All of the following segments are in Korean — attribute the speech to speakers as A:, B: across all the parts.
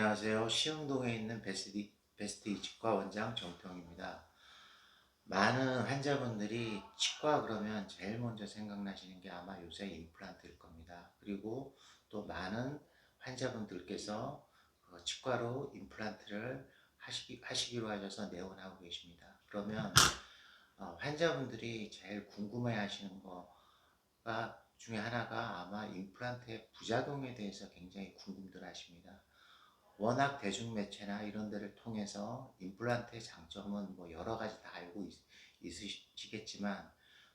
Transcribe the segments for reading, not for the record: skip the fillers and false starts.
A: 안녕하세요. 시흥동에 있는 베스트 이치과 원장 정평입니다. 많은 환자분들이 치과 그러면 제일 먼저 생각나시는 게 아마 요새 임플란트일 겁니다. 그리고 또 많은 환자분들께서 치과로 임플란트를 하시기로 하셔서 내원하고 계십니다. 그러면 환자분들이 제일 궁금해 하시는 거가 중에 하나가 아마 임플란트의 부작용에 대해서 굉장히 궁금들 하십니다. 워낙 대중매체나 이런 데를 통해서 임플란트의 장점은 뭐 여러 가지 다 알고 있으시겠지만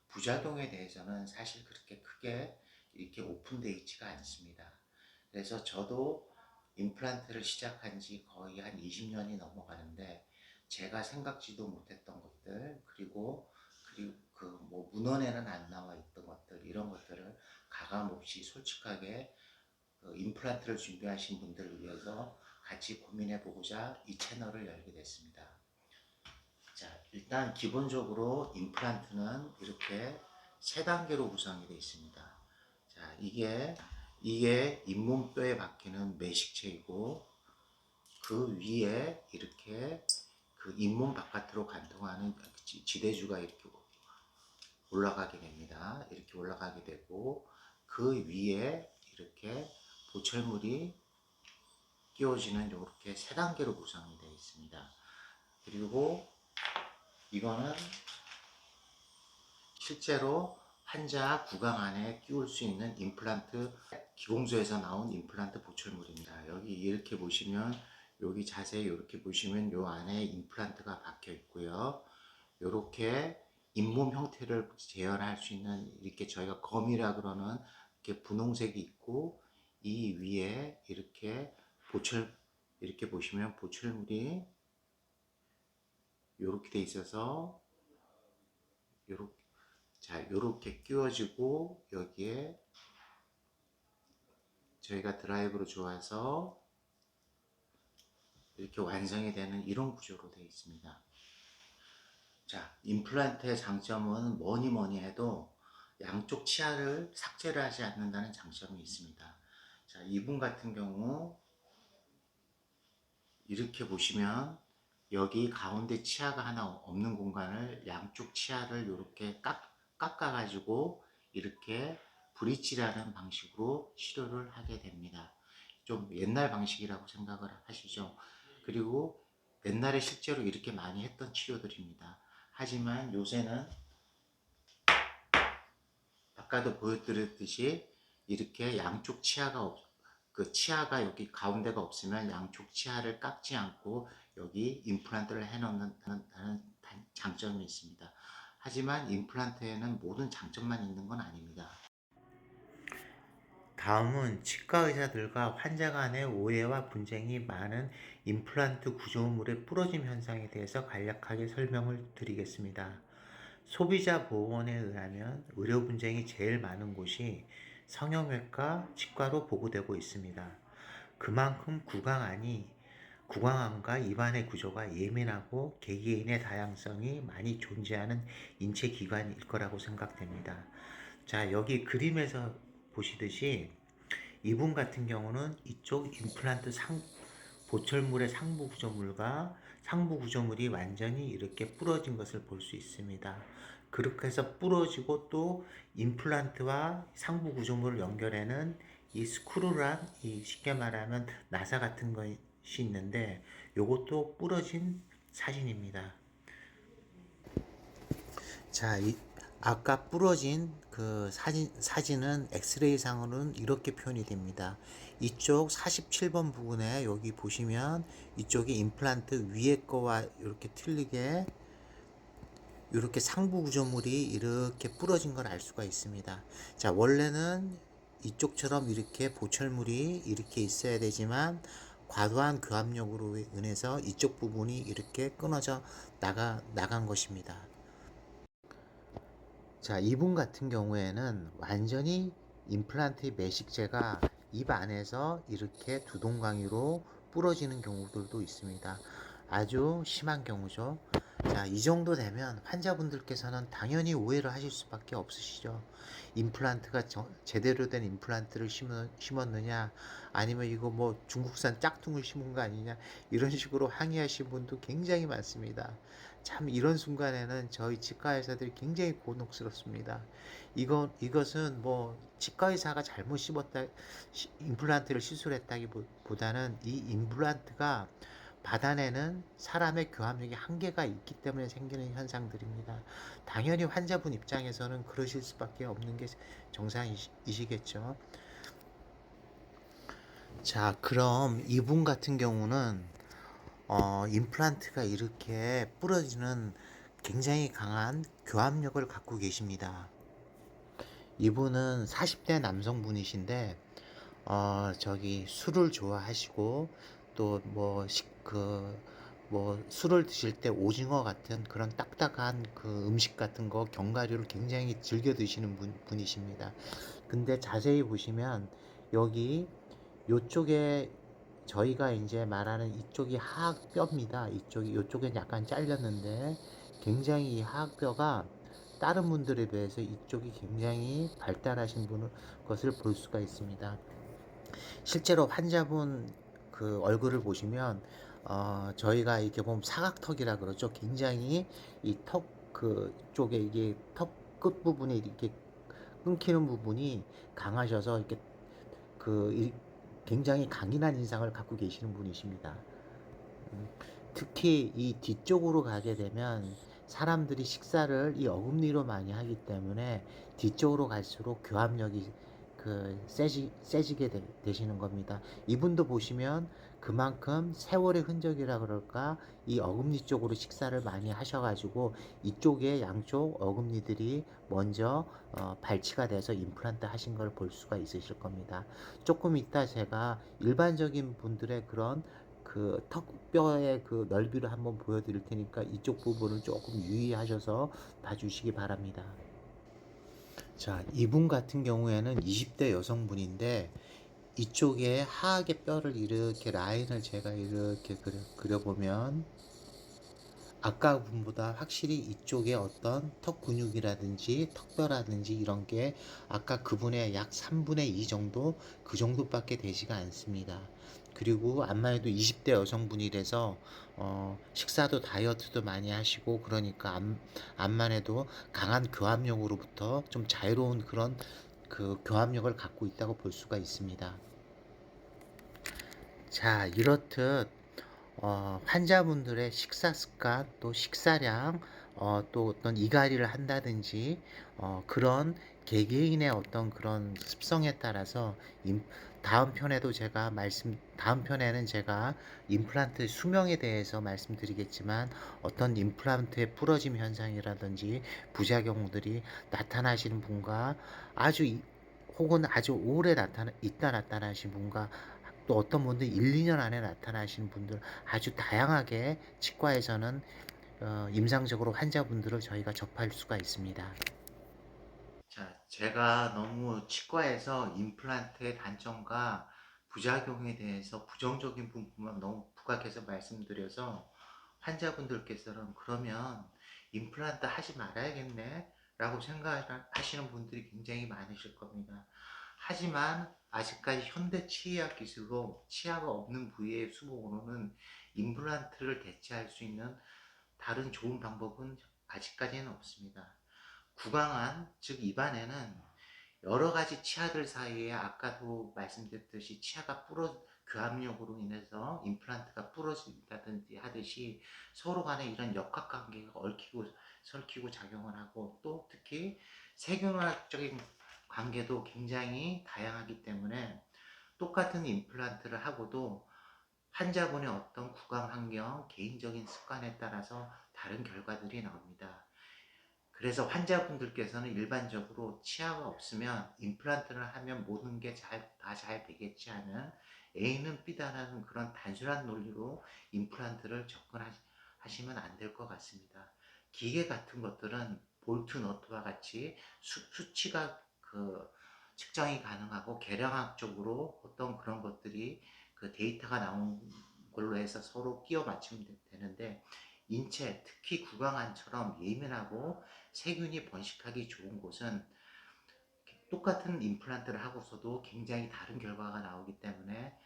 A: 부작용에 대해서는 사실 그렇게 크게 이렇게 오픈되어 있지가 않습니다. 그래서 저도 임플란트를 시작한 지 거의 한 20년이 넘어가는데 제가 생각지도 못했던 것들 그리고 그 뭐 문헌에는 안 나와 있던 것들 이런 것들을 가감없이 솔직하게 임플란트를 준비하신 분들을 위해서 같이 고민해 보고자 이 채널을 열게 됐습니다. 자, 일단 기본적으로 임플란트는 이렇게 세 단계로 구성이 되어 있습니다. 자, 이게 잇몸뼈에 박히는 매식체이고 그 위에 이렇게 그 잇몸 바깥으로 관통하는 지대주가 이렇게 올라가게 됩니다. 이렇게 올라가게 되고 그 위에 이렇게 보철물이 끼워지는 이렇게 세 단계로 구성이 되어 있습니다. 그리고 이거는 실제로 환자 구강 안에 끼울 수 있는 임플란트 기공소에서 나온 임플란트 보철물입니다. 여기 이렇게 보시면 여기 자세히 이렇게 보시면 요 안에 임플란트가 박혀 있고요. 이렇게 잇몸 형태를 재현할 수 있는 이렇게 저희가 검이라 그러는 이렇게 분홍색이 있고 이 위에 이렇게 이렇게 보시면 보철물이 이렇게 돼 있어서 요렇게 끼워지고 여기에 저희가 드라이브로 좋아서 이렇게 완성이 되는 이런 구조로 되어 있습니다. 자, 임플란트의 장점은 뭐니 해도 양쪽 치아를 삭제를 하지 않는다는 장점이 있습니다. 자, 이분 같은 경우 이렇게 보시면 여기 가운데 치아가 하나 없는 공간을 양쪽 치아를 이렇게 깎아 가지고 이렇게 브릿지라는 방식으로 치료를 하게 됩니다. 좀 옛날 방식이라고 생각을 하시죠. 그리고 옛날에 실제로 이렇게 많이 했던 치료들입니다. 하지만 요새는 아까도 보여드렸듯이 이렇게 양쪽 그 치아가 여기 가운데가 없으면 양쪽 치아를 깎지 않고 여기 임플란트를 해놓는 장점이 있습니다. 하지만 임플란트에는 모든 장점만 있는 건 아닙니다. 다음은 치과 의사들과 환자 간의 오해와 분쟁이 많은 임플란트 구조물의 부러짐 현상에 대해서 간략하게 설명을 드리겠습니다. 소비자 보호원에 의하면 의료 분쟁이 제일 많은 곳이 성형외과, 치과로 보고되고 있습니다. 그만큼 구강암과 입안의 구조가 예민하고 개개인의 다양성이 많이 존재하는 인체 기관일 거라고 생각됩니다. 자, 여기 그림에서 보시듯이 이분 같은 경우는 이쪽 임플란트 보철물의 상부 구조물이 완전히 이렇게 부러진 것을 볼 수 있습니다. 그렇게 해서 부러지고 또 임플란트와 상부 구조물을 연결하는 이 스크루란 쉽게 말하면 나사 같은 것이 있는데 요것도 부러진 사진입니다. 자, 아까 부러진 그 사진은 엑스레이 상으로는 이렇게 표현이 됩니다. 이쪽 47번 부분에 여기 보시면 이쪽이 임플란트 위에 거와 이렇게 틀리게 이렇게 상부 구조물이 이렇게 부러진 걸 알 수가 있습니다. 자, 원래는 이쪽처럼 이렇게 보철물이 이렇게 있어야 되지만 과도한 교합력으로 인해서 이쪽 부분이 이렇게 끊어져 나간 것입니다. 자, 이분 같은 경우에는 완전히 임플란트 매식체가 입 안에서 이렇게 두동강이로 부러지는 경우들도 있습니다. 아주 심한 경우죠. 자, 이 정도 되면 환자분들께서는 당연히 오해를 하실 수밖에 없으시죠. 임플란트가 제대로 된 임플란트를 심었느냐, 아니면 이거 뭐 중국산 짝퉁을 심은 거 아니냐, 이런 식으로 항의하신 분도 굉장히 많습니다. 참, 이런 순간에는 저희 치과 의사들이 굉장히 곤혹스럽습니다. 이것은 뭐 치과 의사가 잘못 임플란트를 시술했다기보다는 이 임플란트가 받아내는 사람의 교합력이 한계가 있기 때문에 생기는 현상들입니다. 당연히 환자분 입장에서는 그러실 수밖에 없는 게 정상이시겠죠. 자, 그럼 이분 같은 경우는 임플란트가 이렇게 부러지는 굉장히 강한 교합력을 갖고 계십니다. 이분은 40대 남성분이신데 저기 술을 좋아하시고 또 뭐 술을 드실 때 오징어 같은 그런 딱딱한 그 음식 같은 거 견과류를 굉장히 즐겨 드시는 분이십니다. 근데 자세히 보시면 여기 요쪽에 저희가 이제 말하는 이쪽이 하악뼈입니다. 요쪽엔 약간 잘렸는데 굉장히 이 하악뼈가 다른 분들에 비해서 이쪽이 굉장히 발달하신 것을 볼 수가 있습니다. 실제로 환자분 그 얼굴을 보시면 저희가 이렇게 보면 사각턱이라 그러죠. 굉장히 이 턱 그 쪽에 이게 턱 끝부분에 이렇게 끊기는 부분이 강하셔서 이렇게 굉장히 강인한 인상을 갖고 계시는 분이십니다. 특히 이 뒤쪽으로 가게 되면 사람들이 식사를 이 어금니로 많이 하기 때문에 뒤쪽으로 갈수록 교합력이 세지게 되시는 겁니다. 이분도 보시면 그만큼 세월의 흔적이라 그럴까 이 어금니 쪽으로 식사를 많이 하셔가지고 이쪽에 양쪽 어금니들이 먼저 발치가 돼서 임플란트 하신 걸 볼 수가 있으실 겁니다. 조금 이따 제가 일반적인 분들의 그런 그 턱뼈의 그 넓이를 한번 보여드릴 테니까 이쪽 부분을 조금 유의하셔서 봐주시기 바랍니다. 자, 이분 같은 경우에는 20대 여성분인데 이쪽에 하악의 뼈를 이렇게 라인을 제가 이렇게 그려보면 아까 분보다 확실히 이쪽에 어떤 턱 근육이라든지 턱뼈라든지 이런 게 아까 그분의 약 3분의 2 정도 그 정도밖에 되지가 않습니다. 그리고 암만 해도 20대 여성분이라서 식사도 다이어트도 많이 하시고 그러니까 암만 해도 강한 교합력으로부터 좀 자유로운 그런 그 교합력을 갖고 있다고 볼 수가 있습니다. 자, 이렇듯 환자분들의 식사 습관, 또 식사량, 또 어떤 이갈이를 한다든지, 그런 개개인의 어떤 그런 습성에 따라서, 다음 편에는 제가 임플란트 수명에 대해서 말씀드리겠지만, 어떤 임플란트의 부러짐 현상이라든지, 부작용들이 나타나시는 분과 혹은 아주 오래 있다 나타나신 분과 또 어떤 분들 1, 2년 안에 나타나시는 분들 아주 다양하게 치과에서는 임상적으로 환자분들을 저희가 접할 수가 있습니다. 자, 제가 너무 치과에서 임플란트의 단점과 부작용에 대해서 부정적인 부분만 너무 부각해서 말씀드려서 환자분들께서는 그러면 임플란트 하지 말아야겠네 라고 생각하시는 분들이 굉장히 많으실 겁니다. 하지만 아직까지 현대 치의학 기술로 치아가 없는 부위의 수복으로는 임플란트를 대체할 수 있는 다른 좋은 방법은 아직까지는 없습니다. 구강안, 즉 입안에는 여러 가지 치아들 사이에 아까도 말씀드렸듯이 교합력으로 인해서 임플란트가 부러진다든지 하듯이 서로 간에 이런 역학관계가 얽히고 설키고 작용을 하고 또 특히 세균학적인 관계도 굉장히 다양하기 때문에 똑같은 임플란트를 하고도 환자분의 어떤 구강 환경, 개인적인 습관에 따라서 다른 결과들이 나옵니다. 그래서 환자분들께서는 일반적으로 치아가 없으면 임플란트를 하면 모든 게 다 잘 되겠지 하는 A는 B다라는 그런 단순한 논리로 임플란트를 접근하시면 안 될 것 같습니다. 기계 같은 것들은 볼트 너트와 같이 수치가 측정이 가능하고 계량학적으로 어떤 그런 것들이 그 데이터가 나온 걸로 해서 서로 끼워 맞추면 되는데 인체, 특히 구강안처럼 예민하고 세균이 번식하기 좋은 곳은 똑같은 임플란트를 하고서도 굉장히 다른 결과가 나오기 때문에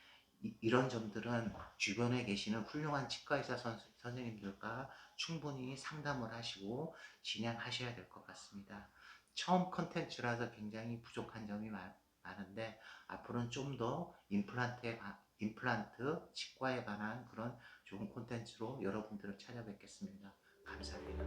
A: 이런 점들은 주변에 계시는 훌륭한 치과의사 선생님들과 충분히 상담을 하시고 진행하셔야 될 것 같습니다. 처음 컨텐츠라서 굉장히 부족한 점이 많은데 앞으로는 좀 더 임플란트 치과에 관한 그런 좋은 콘텐츠로 여러분들을 찾아뵙겠습니다. 감사합니다.